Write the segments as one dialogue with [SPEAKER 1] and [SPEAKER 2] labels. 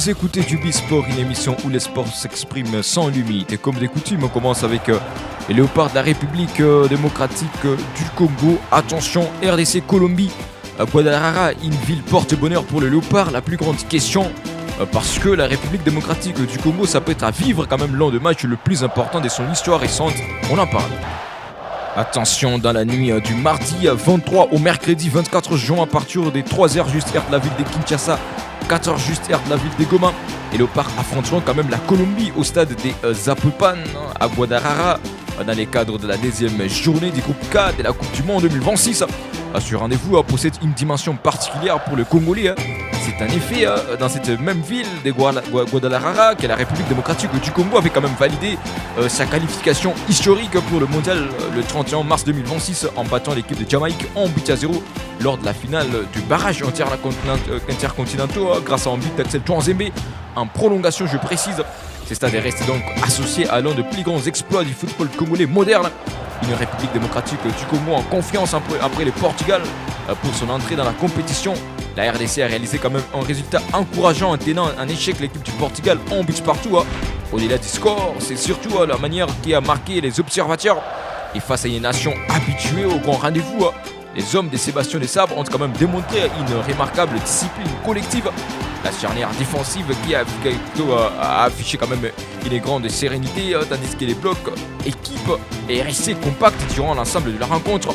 [SPEAKER 1] Vous écoutez du Bisport, une émission où les sports s'expriment sans limite. Et comme des coutumes, on commence avec les Léopards de la République démocratique du Congo. Attention, RDC Colombie, Guadalajara, une ville porte-bonheur pour le Léopard. La plus grande question, parce que la République démocratique du Congo s'apprête à vivre quand même l'un des matchs le plus important de son histoire récente. On en parle. Attention, dans la nuit du mardi 23 au mercredi 24 juin, à partir des 3h juste heure de la ville de Kinshasa, 4h juste heure de la ville de Goma, les Léopards affronteront quand même la Colombie au stade des Zapopan à Guadalajara dans les cadres de la deuxième journée du groupe K de la Coupe du Monde 2026. Ce rendez-vous possède une dimension particulière pour le Congolais. C'est en effet dans cette même ville de Guadalajara que la République démocratique du Congo avait quand même validé sa qualification historique pour le mondial le 31 mars 2026 en battant l'équipe de Jamaïque en but à 0 lors de la finale du barrage intercontinental grâce à un but d'Axel Touanzembe en prolongation, je précise. Ce stade est resté donc associé à l'un des plus grands exploits du football congolais moderne. Une République démocratique du Congo en confiance après le Portugal pour son entrée dans la compétition. La RDC a réalisé quand même un résultat encourageant en tenant en échec l'équipe du Portugal en but partout. Au-delà du score, c'est surtout la manière qui a marqué les observateurs. Et face à une nation habituée au grand rendez-vous, les hommes de Sébastien Desabre ont quand même démontré une remarquable discipline collective. La charnière défensive qui a affiché quand même une grande sérénité, tandis que les blocs équipe est resté compact durant l'ensemble de la rencontre.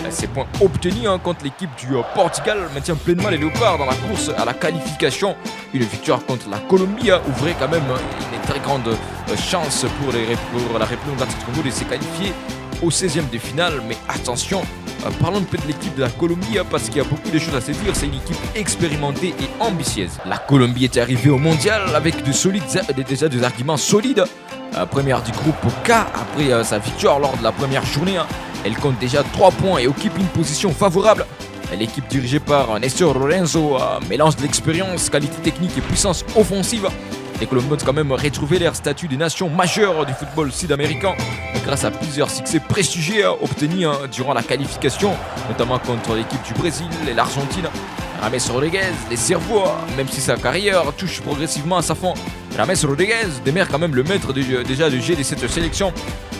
[SPEAKER 1] Ces points obtenus contre l'équipe du Portugal maintiennent pleinement les Léopards dans la course à la qualification. Une victoire contre la Colombie ouvrait quand même une très grande chance pour la République démocratique du Congo de se qualifier au 16e de finale. Mais attention, parlons un peu de l'équipe de la Colombie parce qu'il y a beaucoup de choses à se dire. C'est une équipe expérimentée et ambitieuse. La Colombie est arrivée au mondial avec déjà des arguments solides. Première du groupe K après sa victoire lors de la première journée. Elle compte déjà 3 points et occupe une position favorable. L'équipe dirigée par Nestor Lorenzo mélange de l'expérience, qualité technique et puissance offensive. Les Colombiens ont quand même retrouvé leur statut de nation majeure du football sud-américain grâce à plusieurs succès prestigieux obtenus durant la qualification, notamment contre l'équipe du Brésil et l'Argentine. James Rodriguez, les cerveaux, même si sa carrière touche progressivement à sa fin, James Rodriguez demeure quand même le maître déjà du jeu de cette sélection.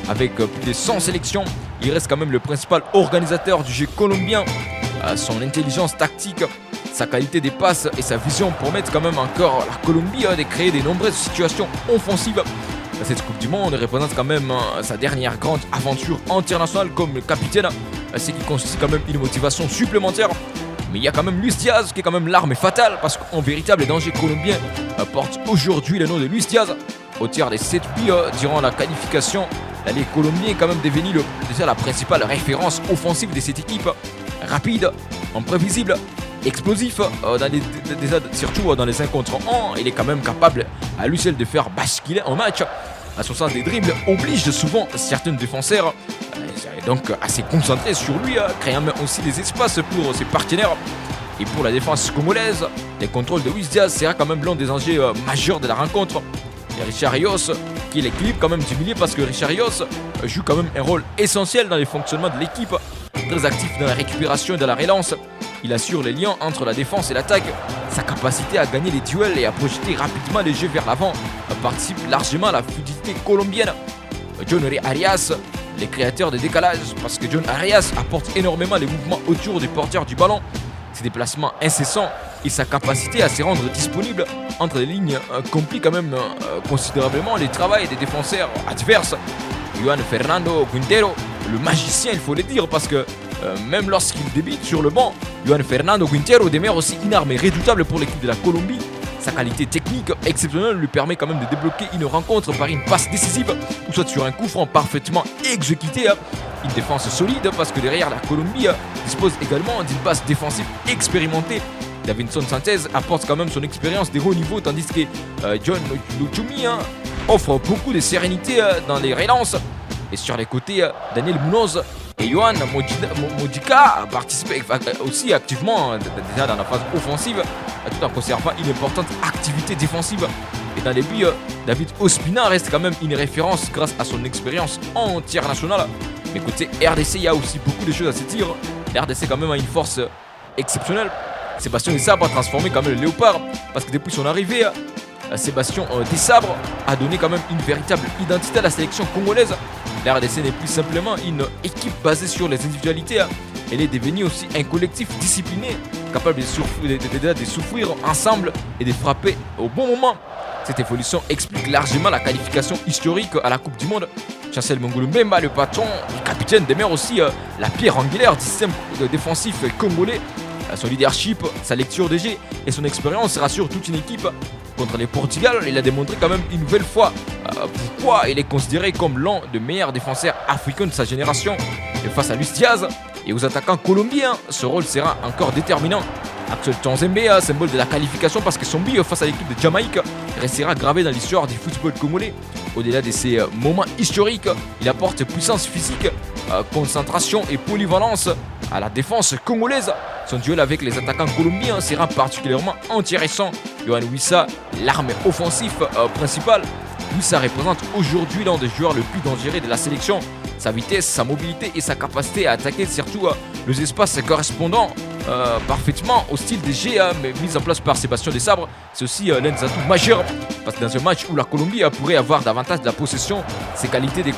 [SPEAKER 1] Avec plus de 100 sélections, il reste quand même le principal organisateur du jeu colombien. Son intelligence tactique, sa qualité des passes et sa vision permettent quand même encore la Colombie de créer de nombreuses situations offensives. Cette Coupe du Monde représente quand même sa dernière grande aventure internationale comme capitaine, ce qui constitue quand même une motivation supplémentaire. Mais il y a quand même Luis Diaz qui est quand même l'arme fatale parce qu'un véritable danger colombien porte aujourd'hui le nom de Luis Diaz. Au tir des 7 buts durant la qualification, l'allié colombien est quand même devenu déjà la principale référence offensive de cette équipe. Rapide, imprévisible, explosif, surtout dans les 1 contre 1, il est quand même capable à lui seul de faire basculer un match. À son sens des dribbles oblige souvent certains défenseurs donc à se concentrer sur lui, créant aussi des espaces pour ses partenaires. Et pour la défense congolaise, les contrôles de Luis Diaz sera quand même l'un des enjeux majeurs de la rencontre. Et Richard Rios qui est l'équilibre quand même du milieu parce que Richard Rios joue quand même un rôle essentiel dans le fonctionnement de l'équipe, très actif dans la récupération et dans la relance. Il assure les liens entre la défense et l'attaque. Sa capacité à gagner les duels et à projeter rapidement les jeux vers l'avant participe largement à la fluidité colombienne. John Arias, les créateurs de décalage, parce que John Arias apporte énormément les mouvements autour du porteur du ballon. Ses déplacements incessants et sa capacité à se rendre disponible entre les lignes compliquent quand même considérablement le travail des défenseurs adverses. Juan Fernando Quintero, le magicien, il faut le dire, parce que même lorsqu'il débute sur le banc, Juan Fernando Quintero demeure aussi une arme redoutable pour l'équipe de la Colombie. Sa qualité technique exceptionnelle lui permet quand même de débloquer une rencontre par une passe décisive ou soit sur un coup franc parfaitement exécuté. Une défense solide parce que derrière la Colombie dispose également d'une base défensive expérimentée. Davinson Sanchez apporte quand même son expérience de haut niveau tandis que John Luchumi offre beaucoup de sérénité dans les relances. Et sur les côtés, Daniel Munoz et Johan Modica participent aussi activement déjà dans la phase offensive tout en conservant une importante activité défensive. Et dans les buts, David Ospina reste quand même une référence grâce à son expérience internationale. Mais côté RDC, il y a aussi beaucoup de choses à se dire. RDC quand même a une force exceptionnelle. Sébastien Desabre a transformé quand même le Léopard parce que depuis son arrivée, Sébastien Desabre a donné quand même une véritable identité à la sélection congolaise. La RDC n'est plus simplement une équipe basée sur les individualités, elle est devenue aussi un collectif discipliné, capable de souffrir ensemble et de frapper au bon moment. Cette évolution explique largement la qualification historique à la Coupe du Monde. Chancel Mongolo Mbemba, le patron, le capitaine, demeure aussi la pierre angulaire du système défensif congolais. Son leadership, sa lecture de jeu et son expérience rassurent toute une équipe. Contre les Portugal, il a démontré quand même une nouvelle fois pourquoi il est considéré comme l'un des meilleurs défenseurs africains de sa génération. Et face à Luis Diaz et aux attaquants colombiens, ce rôle sera encore déterminant. Axel Tanzembe, symbole de la qualification parce que son but face à l'équipe de Jamaïque restera gravé dans l'histoire du football congolais. Au-delà de ces moments historiques, il apporte puissance physique, concentration et polyvalence à la défense congolaise. Son duel avec les attaquants colombiens sera particulièrement intéressant. Yohan Wissa, l'arme offensive principale. Wissa représente aujourd'hui l'un des joueurs les plus dangereux de la sélection. Sa vitesse, sa mobilité et sa capacité à attaquer surtout les espaces correspondant parfaitement au style de jeu mis en place par Sébastien Desabre. C'est aussi l'un des atouts majeurs parce que dans un match où la Colombie pourrait avoir davantage de la possession, ses qualités des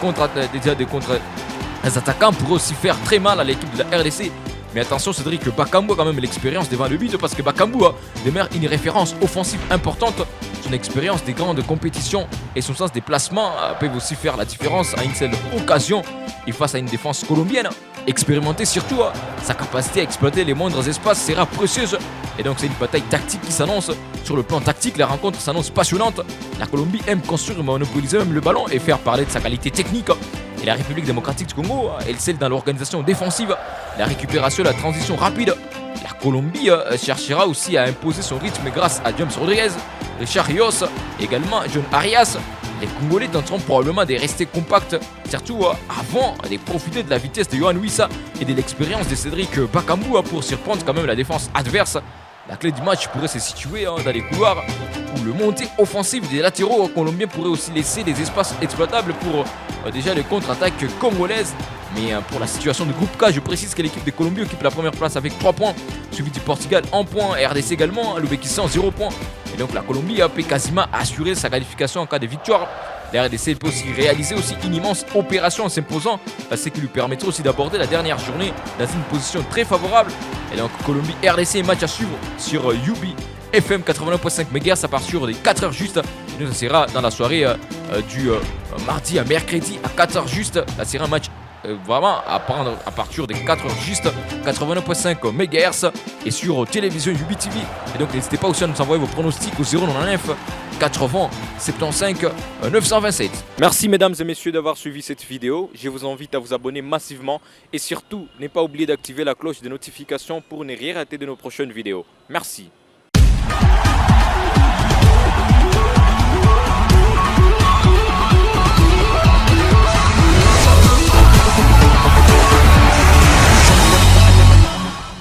[SPEAKER 1] les attaquants pourraient aussi faire très mal à l'équipe de la RDC. Mais attention, Cédric Bakambu a quand même l'expérience devant le but parce que Bakambu demeure une référence offensive importante. Son expérience des grandes compétitions et son sens des placements peuvent aussi faire la différence à une seule occasion et face à une défense colombienne. Expérimenté surtout, sa capacité à exploiter les moindres espaces sera précieuse. Et donc c'est une bataille tactique qui s'annonce. Sur le plan tactique, la rencontre s'annonce passionnante. La Colombie aime construire, monopoliser même le ballon et faire parler de sa qualité technique. Et la République démocratique du Congo, elle scelle dans l'organisation défensive, la récupération, la transition rapide. La Colombie cherchera aussi à imposer son rythme grâce à James Rodriguez, Richard Rios, également John Arias. Les Congolais tenteront probablement de rester compacts, surtout avant de profiter de la vitesse de Yohan Wissa et de l'expérience de Cédric Bakambu pour surprendre quand même la défense adverse. La clé du match pourrait se situer dans les couloirs où le montée offensive des latéraux colombiens pourrait aussi laisser des espaces exploitables pour déjà les contre-attaques congolaises. Mais pour la situation de groupe K, je précise que l'équipe de Colombie occupe la première place avec 3 points, suivi du Portugal 1 point, RDC également, l'Ouzbékistan 0 points. Et donc la Colombie peut quasiment assurer sa qualification en cas de victoire. La RDC peut aussi réaliser aussi une immense opération en s'imposant, ce qui lui permettra aussi d'aborder la dernière journée dans une position très favorable. Et donc Colombie RDC, match à suivre sur UB FM 89.5 MHz à partir des 4h juste. Et nous, ça sera dans la soirée du mardi à mercredi à 4h juste. Ça sera un match vraiment à prendre à partir des 4h juste, 89.5 MHz et sur télévision UBTV. Et donc n'hésitez pas aussi à nous envoyer vos pronostics au 099 80 75 927. Merci mesdames et messieurs d'avoir suivi cette vidéo. Je vous invite à vous abonner massivement et surtout ne pas oublier d'activer la cloche de notification pour ne rien rater de nos prochaines vidéos. Merci.